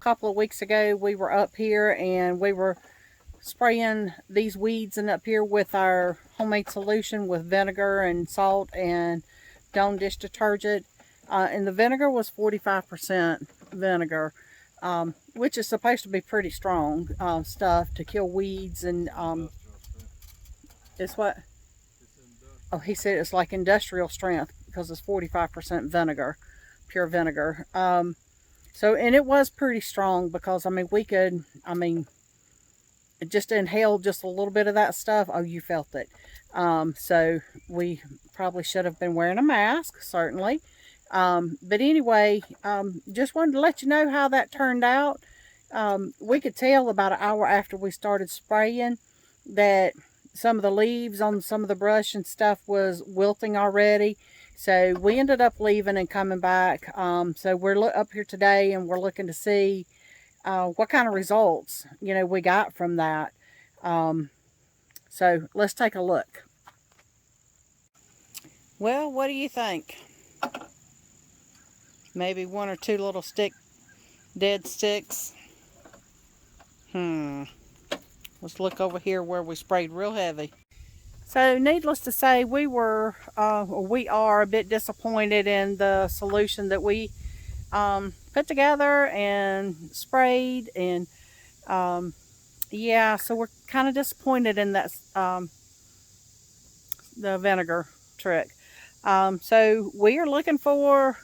couple of weeks ago, we were up here and we were spraying these weeds and up here with our homemade solution with vinegar and salt and Dawn dish detergent. And the vinegar was 45% vinegar, which is supposed to be pretty strong stuff to kill weeds. And it's what? Oh, he said it's like industrial strength because it's 45% vinegar, pure vinegar. So, and it was pretty strong because, I mean, just inhaled just a little bit of that stuff. Oh, you felt it. So we probably should have been wearing a mask, certainly. But anyway, just wanted to let you know how that turned out. We could tell about an hour after we started spraying that some of the leaves on some of the brush and stuff was wilting already. So we ended up leaving and coming back. So we're up here today and we're looking to see what kind of results, we got from that. So let's take a look. Well, what do you think? Maybe one or two little dead sticks. Let's look over here where we sprayed real heavy. So needless to say, we are a bit disappointed in the solution that we put together and sprayed, and yeah, so we're kind of disappointed in that the vinegar trick. So we are looking for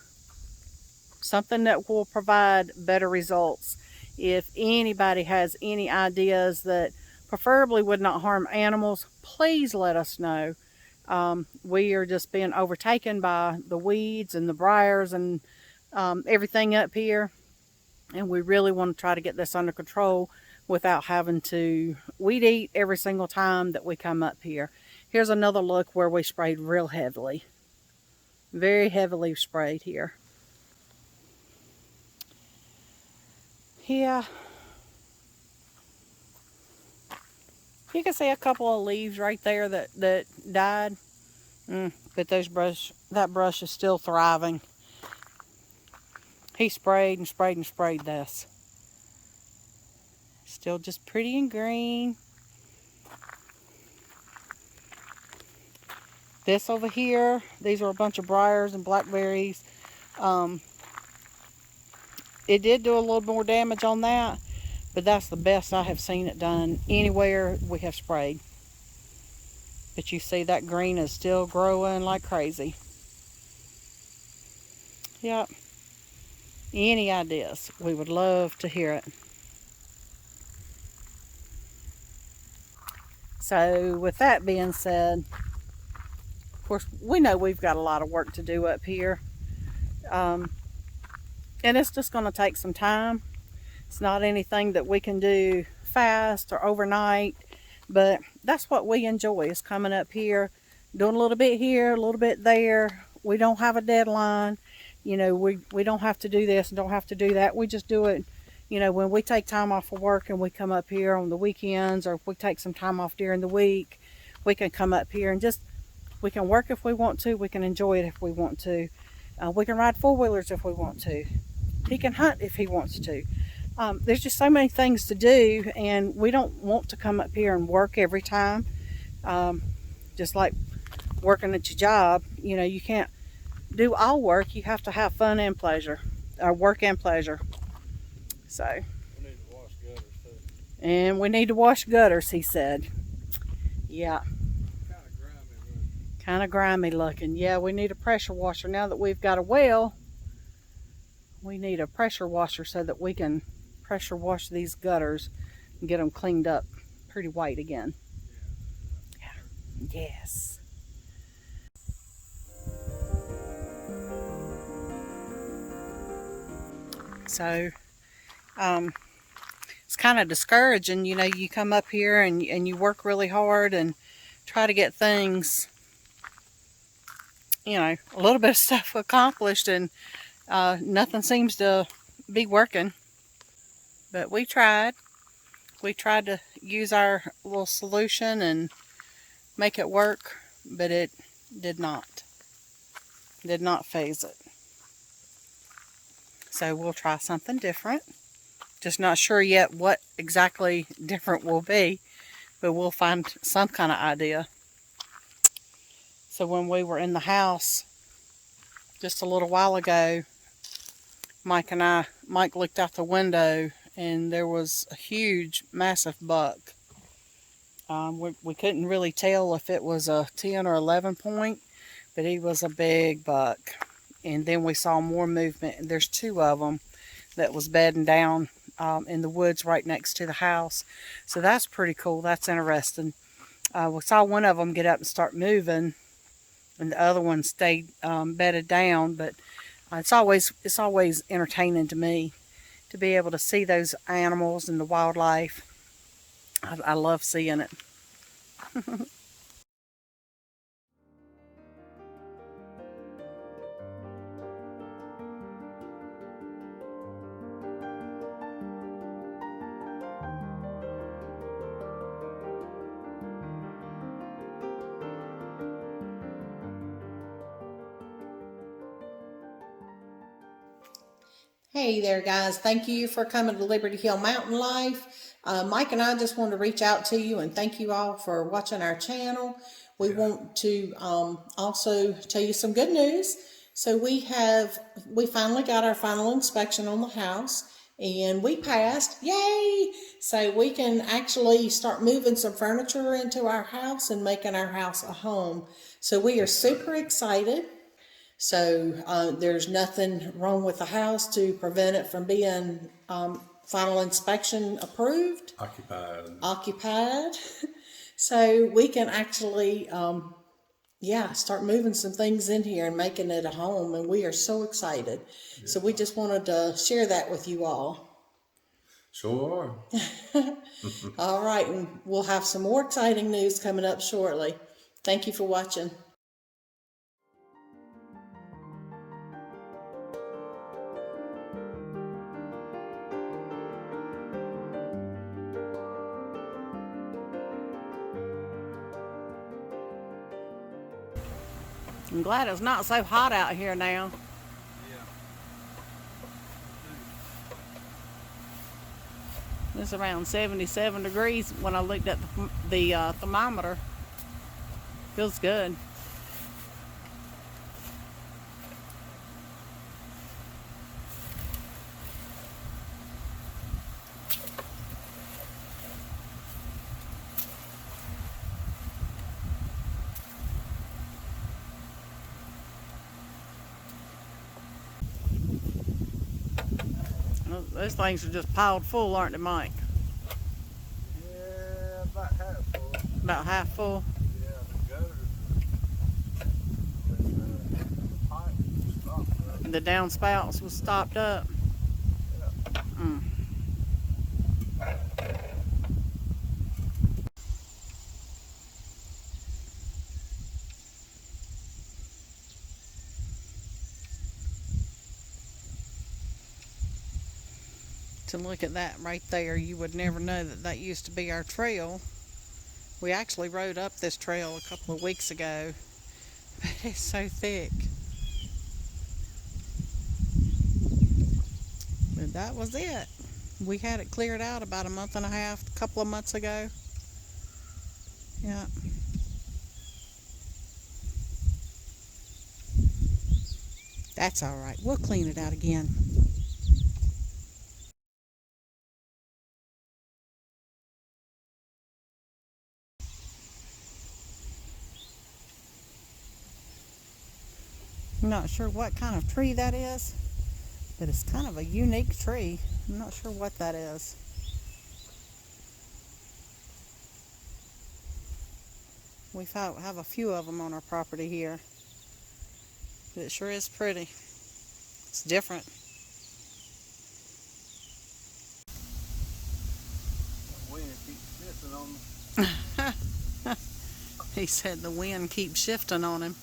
something that will provide better results. If anybody has any ideas that preferably would not harm animals, please let us know. We are just being overtaken by the weeds and the briars and everything up here, and we really want to try to get this under control without having to weed eat every single time that we come up here. Here's another look where we sprayed real heavily. Very heavily sprayed here. Yeah. You can see a couple of leaves right there that died. But that brush is still thriving. He sprayed and sprayed and sprayed this. Still just pretty and green. This over here, these are a bunch of briars and blackberries. It did do a little more damage on that, but that's the best I have seen it done anywhere we have sprayed. But you see that green is still growing like crazy. Yep. Any ideas? We would love to hear it. So with that being said, of course, we know we've got a lot of work to do up here. And it's just going to take some time. It's not anything that we can do fast or overnight, but that's what we enjoy, is coming up here, doing a little bit here, a little bit there. We don't have a deadline. We don't have to do this and don't have to do that. We just do it, when we take time off of work and we come up here on the weekends, or if we take some time off during the week, we can come up here and we can work if we want to. We can enjoy it if we want to. We can ride four-wheelers if we want to. He can hunt if he wants to. There's just so many things to do, and we don't want to come up here and work every time. Just like working at your job, you can't do all work. You have to have fun and pleasure, or work and pleasure. So. We need to wash gutters too. And we need to wash gutters, he said. Yeah. Kind of grimy looking. Yeah, we need a pressure washer. Now that we've got a well, we need a pressure washer so that we can pressure wash these gutters and get them cleaned up pretty white again. Yeah. Yes. So, it's kind of discouraging, you come up here and you work really hard and try to get things, a little bit of stuff accomplished, and nothing seems to be working. But we tried. We tried to use our little solution and make it work, but it did not. Did not phase it. So we'll try something different Just not sure yet what exactly different will be, but we'll find some kind of idea. So when we were in the house just a little while ago, Mike looked out the window and there was a huge, massive buck. We couldn't really tell if it was a 10 or 11 point, but he was a big buck. And then we saw more movement, and there's two of them that was bedding down in the woods right next to the house. So that's pretty cool. That's interesting. We saw one of them get up and start moving, and the other one stayed bedded down. But it's always entertaining to me to be able to see those animals and the wildlife. I love seeing it. Hey there, guys. Thank you for coming to Liberty Hill Mountain Life. Mike and I just want to reach out to you and thank you all for watching our channel. We want to also tell you some good news. So we finally got our final inspection on the house and we passed. Yay! So we can actually start moving some furniture into our house and making our house a home. So we are super excited. So there's nothing wrong with the house to prevent it from being final inspection approved. Occupied. So we can actually, start moving some things in here and making it a home. And we are so excited. Yeah. So we just wanted to share that with you all. Sure are. All right. And we'll have some more exciting news coming up shortly. Thank you for watching. I'm glad it's not so hot out here now. Yeah. It's around 77 degrees when I looked at the thermometer. Feels good. Those things are just piled full, aren't they, Mike? Yeah, about half full. About half full? Yeah, the gutters the pipe stopped up. The downspouts was stopped up? Yeah. To look at that right there, you would never know that used to be our trail. We actually rode up this trail a couple of weeks ago, but it's so thick. But that was it. We had it cleared out about a couple of months ago. Yeah. That's all right. We'll clean it out again. I'm not sure what kind of tree that is, but it's kind of a unique tree. I'm not sure what that is. We have a few of them on our property here. But it sure is pretty. It's different. The wind keeps shifting on me. He said the wind keeps shifting on him.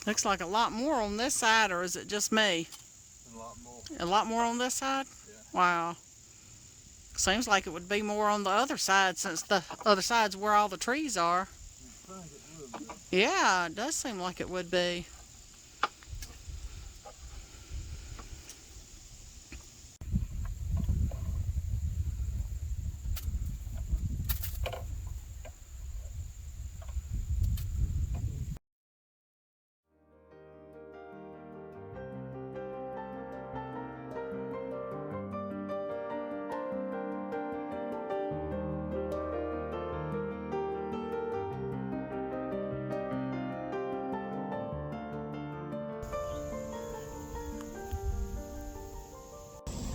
Looks like a lot more on this side, or is it just me? A lot more. A lot more on this side? Yeah. Wow. Seems like it would be more on the other side, since the other side's where all the trees are. I think it would be. Yeah, it does seem like it would be.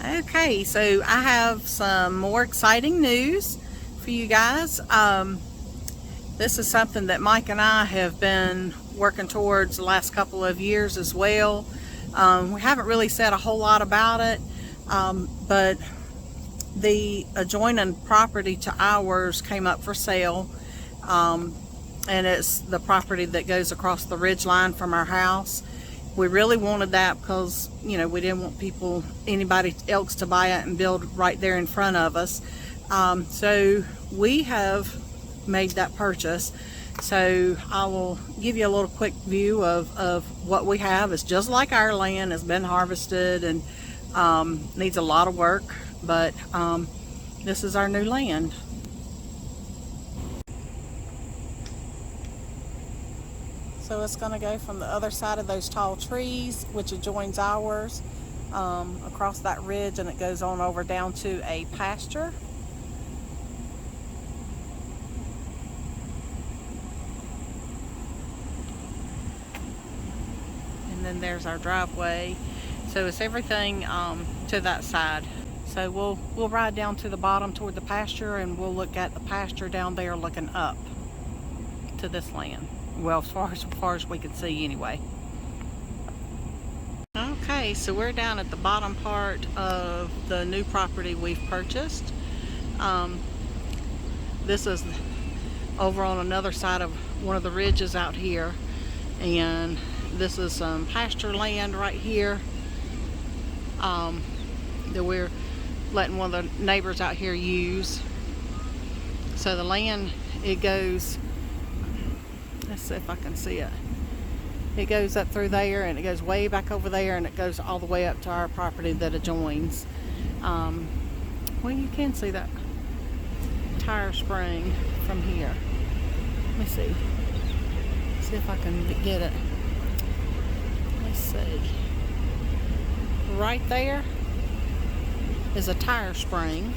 Okay, so I have some more exciting news for you guys. This is something that Mike and I have been working towards the last couple of years as well. We haven't really said a whole lot about it, but the adjoining property to ours came up for sale, and it's the property that goes across the ridge line from our house. We really wanted that because, you know, we didn't want anybody else to buy it and build right there in front of us. So we have made that purchase. So I will give you a little quick view of what we have. It's just like our land. It's been harvested and needs a lot of work, but this is our new land. So it's going to go from the other side of those tall trees, which adjoins ours, across that ridge, and it goes on over down to a pasture. And then there's our driveway. So it's everything to that side. So we'll ride down to the bottom toward the pasture, and we'll look at the pasture down there looking up to this land. Well, as far as we can see anyway. Okay, so we're down at the bottom part of the new property we've purchased. This is over on another side of one of the ridges out here, and this is some pasture land right here that we're letting one of the neighbors out here use. So the land, it goes, let's see if I can see it. It goes up through there, and it goes way back over there, and it goes all the way up to our property that adjoins. Well, you can see that tire spring from here. Let me see. See if I can get it. Let's see. Right there is a tire spring.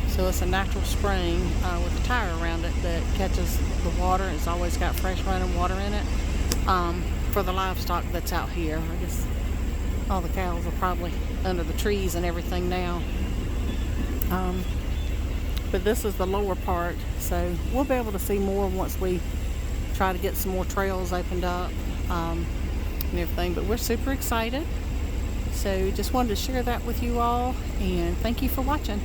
So it's a natural spring with a tire around it that catches the water. It's always got fresh running water in it for the livestock that's out here. I guess all the cows are probably under the trees and everything now. But this is the lower part, so we'll be able to see more once we try to get some more trails opened up and everything. But we're super excited. So just wanted to share that with you all, and thank you for watching.